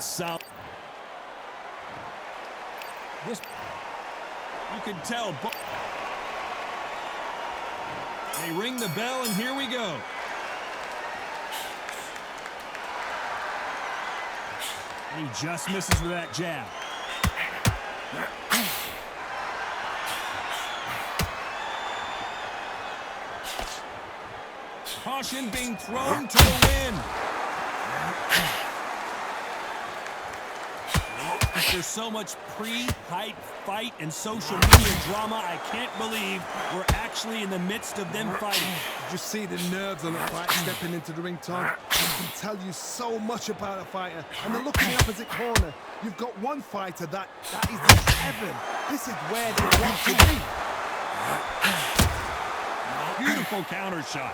solid. This, you can tell. They ring the bell, and here we go. And he just misses with that jab. Caution being thrown to the wind. There's so much pre-hype fight and social media drama. I can't believe we're actually in the midst of them fighting. Just see the nerves on the fight stepping into the ring, Tom. I can tell you so much about a fighter. And then look in the opposite corner. You've got one fighter that is just heaven. This is where they want to be. Beautiful counter shot.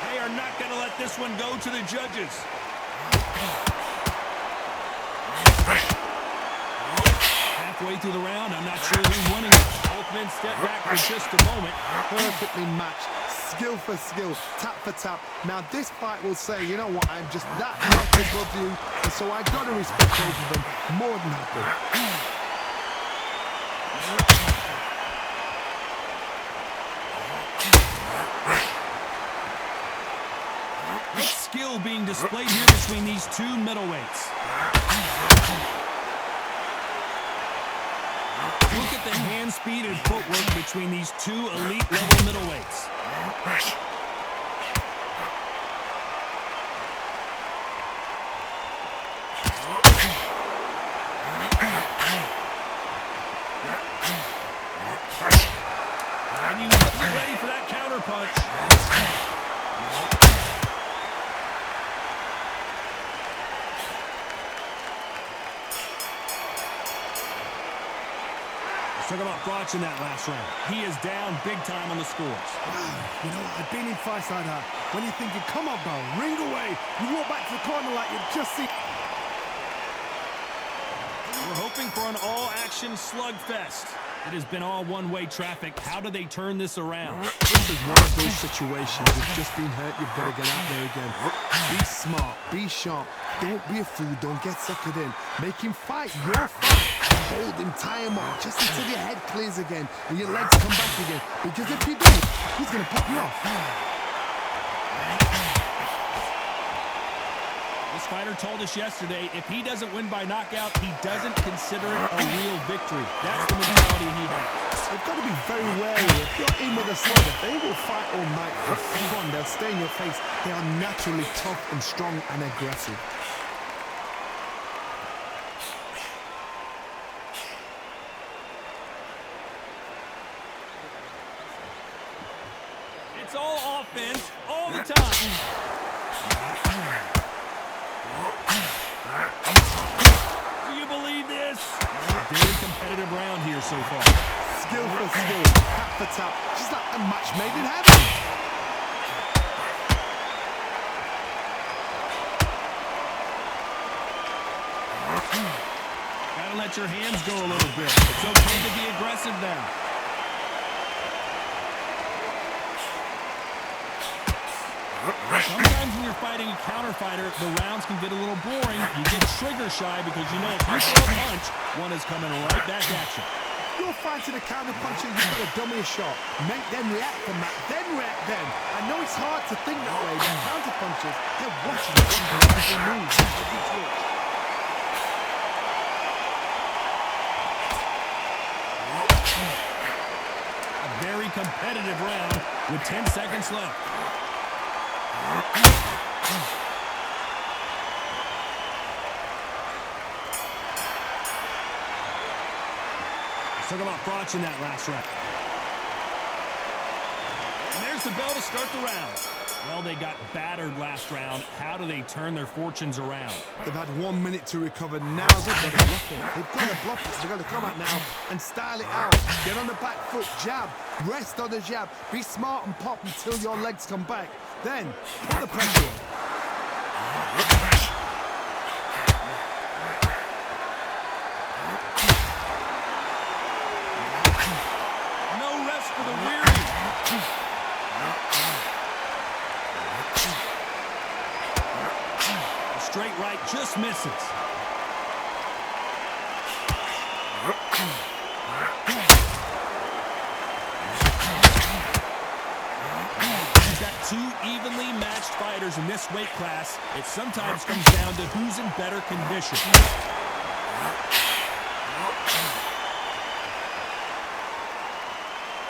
They are not going to let this one go to the judges. Halfway through the round, I'm not sure who's winning. Both men step back for just a moment. Perfectly matched. Skill for skill, tap for tap. Now this fight will say, you know what, I'm just that much above you, and so I gotta respect both of them more than happy. Skill being displayed here between these two middleweights. Look at the hand speed and footwork between these two elite level middleweights. And you get ready for that counter punch. Talk about watching that last round. He is down big time on the scores. You know, I've been in fights like that. When you're thinking, come on, bro, ring away. You walk back to the corner like you've just seen. We're hoping for an all-action slugfest. It has been all one-way traffic. How do they turn this around? This is one of those situations. You've just been hurt. You've got to get out there again. Be smart. Be sharp. Don't be a fool. Don't get suckered in. Make him fight your fight. Hold him, tie him up, just until your head clears again and your legs come back again. Because if you don't, he's going to pop you off. This fighter told us yesterday, if he doesn't win by knockout, he doesn't consider it a real victory. That's the mentality he has. You've got to be very wary. If you're in with a slugger, they will fight all night for fun. They'll stay in your face. They are naturally tough and strong and aggressive. It's all offense, all the time. Do you believe this? A very competitive round here so far. Skill for skill, tap for tap, just like a match made in heaven. Gotta let your hands go a little bit. It's okay to be aggressive now. Sometimes when you're fighting a counter fighter, the rounds can get a little boring. You get trigger shy because you know if you throw a punch, one is coming right back at you. You're fighting a counter puncher, you've got to dummy a shot. Make them react from that, then react then. I know it's hard to think that way, but counter punchers, they're watching every move, every twitch. A very competitive round with 10 seconds left. Let's talk about watching that last round. And there's the bell to start the round. Well, they got battered last round. How do they turn their fortunes around? They've had 1 minute to recover. Now they've got to bluff it. They've got to bluff it. They've got to come out now and style it out. Get on the back foot, jab, rest on the jab. Be smart and pop until your legs come back. Then, put the pressure on. No rest for the weary. straight right just misses. He's got two evenly matched fighters in this weight class. It sometimes comes down to who's in better condition.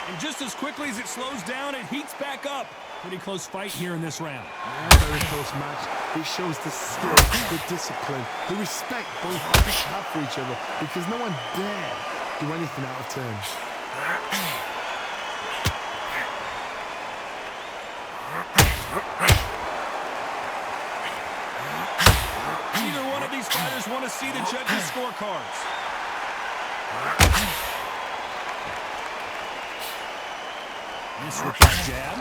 And just as quickly as it slows down, it heats back up. Pretty close fight here in this round. Very close match. It shows the skill, the discipline, the respect both fighters have for each other, because no one dare do anything out of turn. Neither one of these fighters want to see the judges' scorecards. Miss with that jab.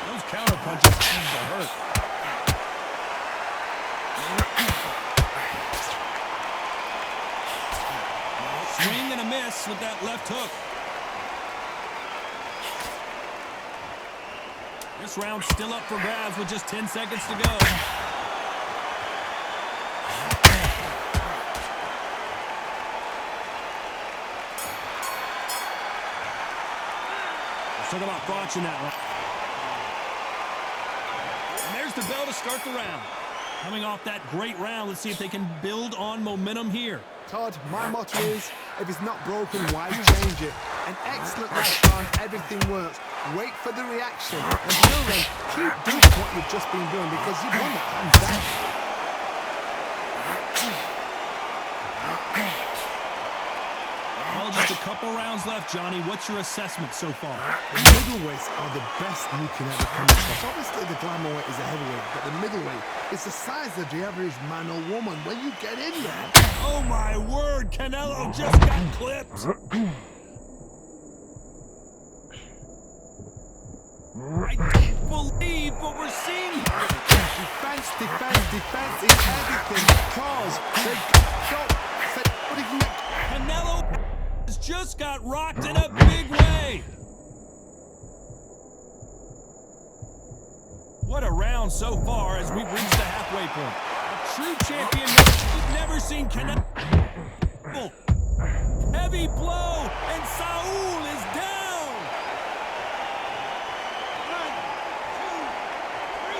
Those counter punches seem to hurt. Swing and a miss with that left hook. This round's still up for grabs with just 10 seconds to go. Talk about botching that one. And there's the bell to start the round. Coming off that great round, let's see if they can build on momentum here. Todd, my motto is, if it's not broken, why change it? An excellent last round, everything works. Wait for the reaction. Until then, keep doing what you've just been doing, because you've won that hands down. Well, just a couple rounds left, Johnny. What's your assessment so far? The middleweights are the best you can ever come across. Obviously, the glamour weight is a heavyweight, but the middleweight is the size of the average man or woman. When you get in there... Oh, my word! Canelo just got clipped! I can't believe what we're seeing here! Defense, defense, defense is everything. Cause they don't... What do you think? Canelo has just got rocked in a big way. What a round so far as we've reached the halfway point. A true champion. We've never seen Canelo. Heavy blow, and Saul is down. 1, 2, 3.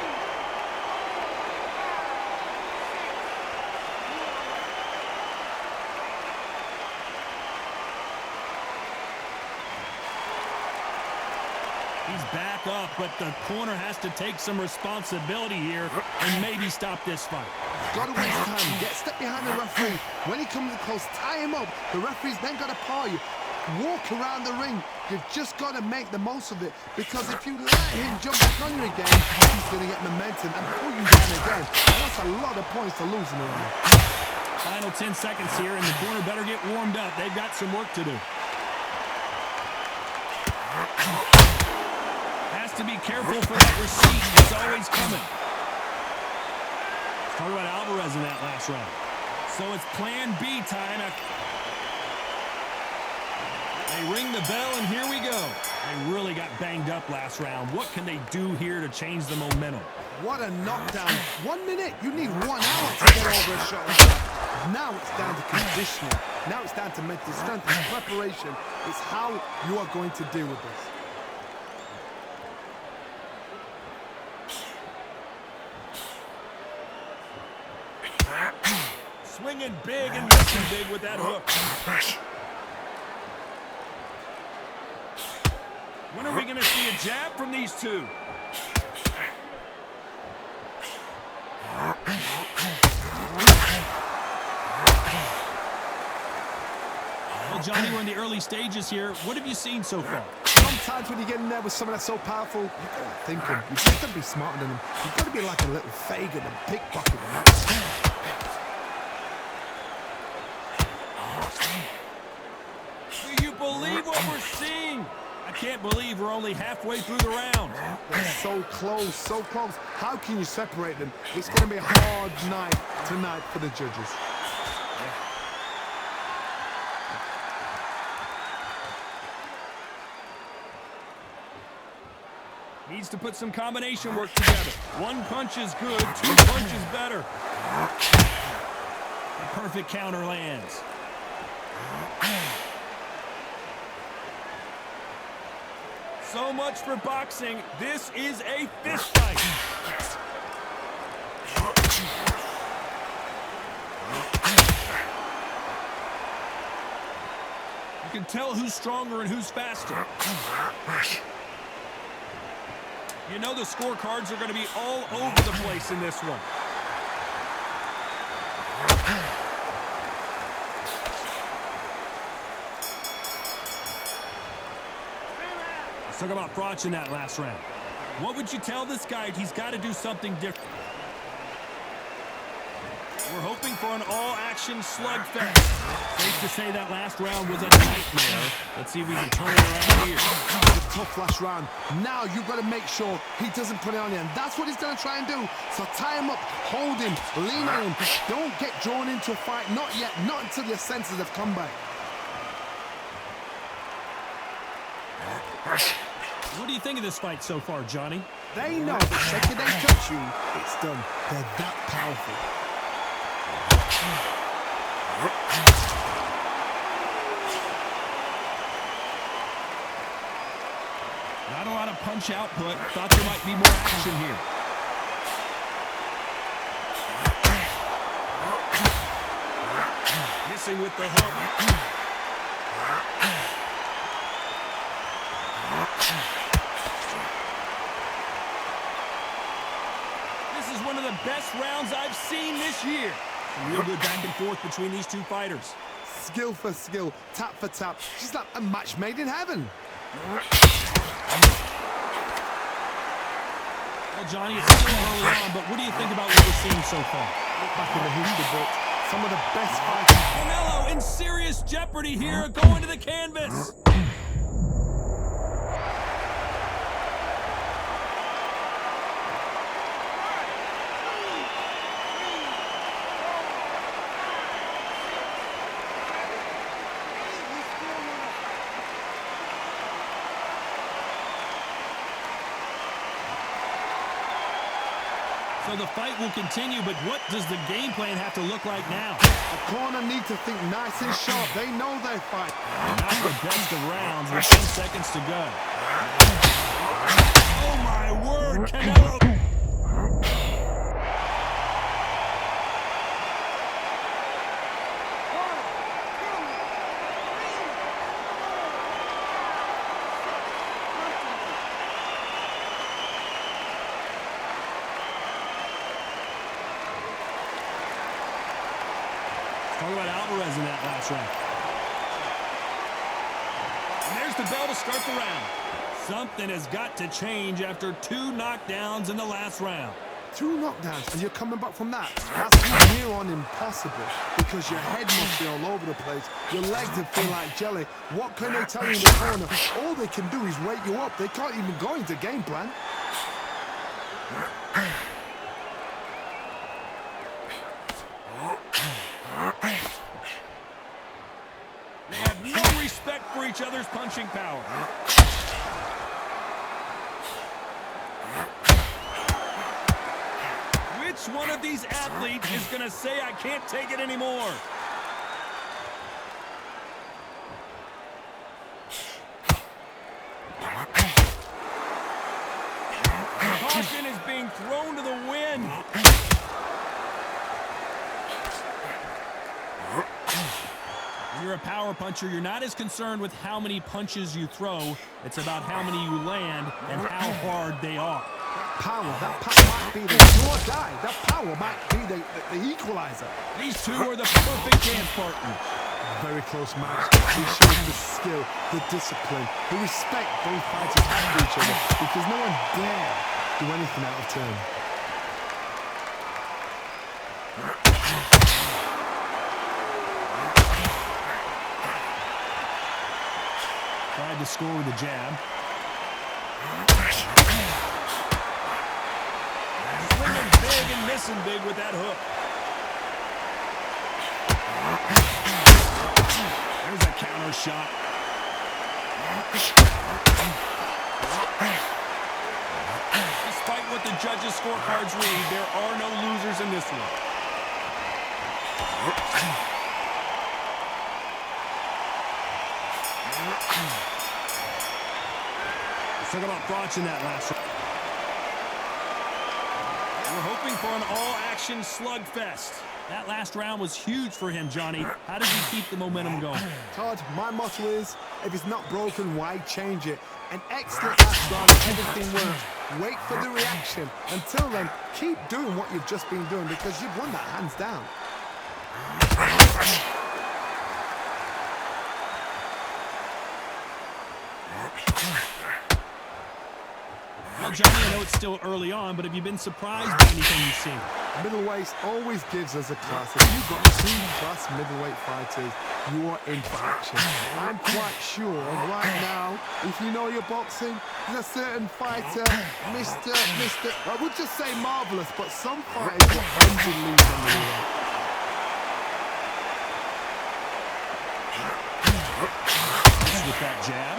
He's back up, but the corner has to take some responsibility here and maybe stop this fight. Got to waste time. Get step behind the referee. When he comes close, tie him up. The referee's then got to paw you. Walk around the ring. You've just got to make the most of it, because if you let him jump back on you again, he's going to get momentum and pull you down again. And that's a lot of points to lose in the round. Final 10 seconds here, and the corner better get warmed up. They've got some work to do. Has to be careful for that receipt. It's always coming. Let's talk about Alvarez in that last round. So it's plan B time. They ring the bell, and here we go. They really got banged up last round. What can they do here to change the momentum? What a knockdown. 1 minute. You need 1 hour to get over a shot like that. Now it's down to conditioning. Now it's down to mental strength and preparation. It's how you are going to deal with this. Swinging big and missing big with that hook. When are we going to see a jab from these two? Well, Johnny, we're in the early stages here. What have you seen so far? Sometimes when you get in there with someone that's so powerful, you've got to think him. You've got to be smarter than him. You've got to be like a little Fagin and pickpocket him. Do you believe what we're seeing? I can't believe we're only halfway through the round. They're so close, so close. How can you separate them? It's going to be a hard night tonight for the judges. Needs to put some combination work together. One punch is good, two punches better. A perfect counter lands. So much for boxing. This is a fist fight. You can tell who's stronger and who's faster. You know the scorecards are going to be all over the place in this one. Let's talk about Froch in that last round. What would you tell this guy? He's got to do something different. We're hoping for an all-action slugfest. Safe to say that last round was a nightmare. Let's see if we can turn it around here. A tough last round. Now you've got to make sure he doesn't put it on you, and that's what he's going to try and do. So tie him up, hold him, lean on him. Don't get drawn into a fight. Not yet. Not until your senses have come back. What do you think of this fight so far, Johnny? They know the second they touch you, it's done. They're that powerful. Not a lot of punch output. Thought there might be more action here. Missing with the hook. This is one of the best rounds I've seen this year. Real good back and forth between these two fighters. Skill for skill, tap for tap. She's like a match made in heaven. Well, Johnny, it's still early on, but what do you think about what we're seeing so far? Back in the history books, some of the best fighters. Canelo in serious jeopardy here, going to the canvas. So the fight will continue, but what does the game plan have to look like now? The corner need to think nice and sharp. They know they fight. Not the best of rounds with 10 seconds to go. Oh my word, Canelo! Talk about Alvarez in that last round. And there's the bell to start the round. Something has got to change after 2 knockdowns in the last round. 2 knockdowns, and you're coming back from that. That's from here on impossible, because your head must be all over the place. Your legs will feel like jelly. What can they tell you in the corner? All they can do is wake you up. They can't even go into game plan. They have no respect for each other's punching power. Which one of these athletes is going to say, I can't take it anymore? Caution is being thrown to the wind. When you're a power puncher, you're not as concerned with how many punches you throw. It's about how many you land and how hard they are. That power might be the draw guy. That power might be the equalizer. These two are the perfect dance partners. Very close match. He shows the skill, the discipline, the respect both fighters have for each other, because no one dare do anything out of turn. Tried to score with a jab. Swinging big and missing big with that hook. There's a counter shot. Despite what the judges' scorecards read, there are no losers in this one. Let's talk about thoughts in that last one. We're hoping for an all-action slugfest. That last round was huge for him, Johnny. How did he keep the momentum going? Todd, my motto is, if it's not broken, why change it? An excellent last round, everything works. Wait for the reaction. Until then, keep doing what you've just been doing because you've won that hands down. Well, Johnny, I know it's still early on, but have you been surprised by anything you've seen? Middleweight always gives us a class. If you've got 2+ middleweight fighters, you are in for action. I'm quite sure right now, if you know your boxing, there's a certain fighter, I would just say marvelous, but some fighters will end to lose on the way. With that jab.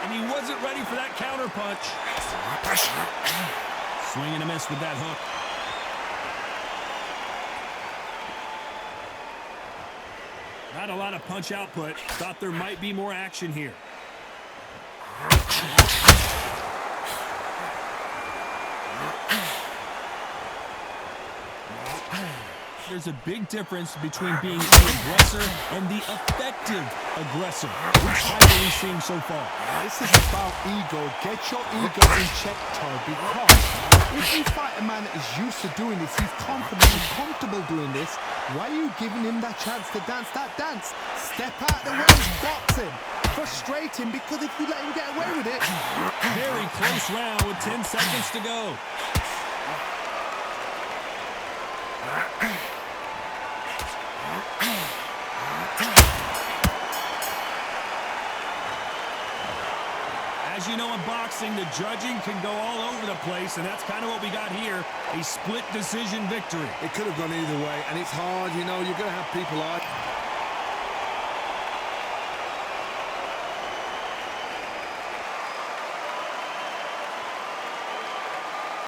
And he wasn't ready for that counter punch. Swing and a miss with that hook. Not a lot of punch output. Thought there might be more action here. There's a big difference between being the aggressor and the effective aggressor. Which fight are we seeing so far? This is about ego. Get your ego in check, Todd, because if you fight a man that is used to doing this, he's confident and comfortable doing this, why are you giving him that chance to dance that dance? Step out the way, boxing. Frustrating because if you let him get away with it. Very close round with 10 seconds to go. As you know, in boxing, the judging can go all over the place, and that's kind of what we got here, a split decision victory. It could have gone either way, and it's hard, you know, you're going to have people argue.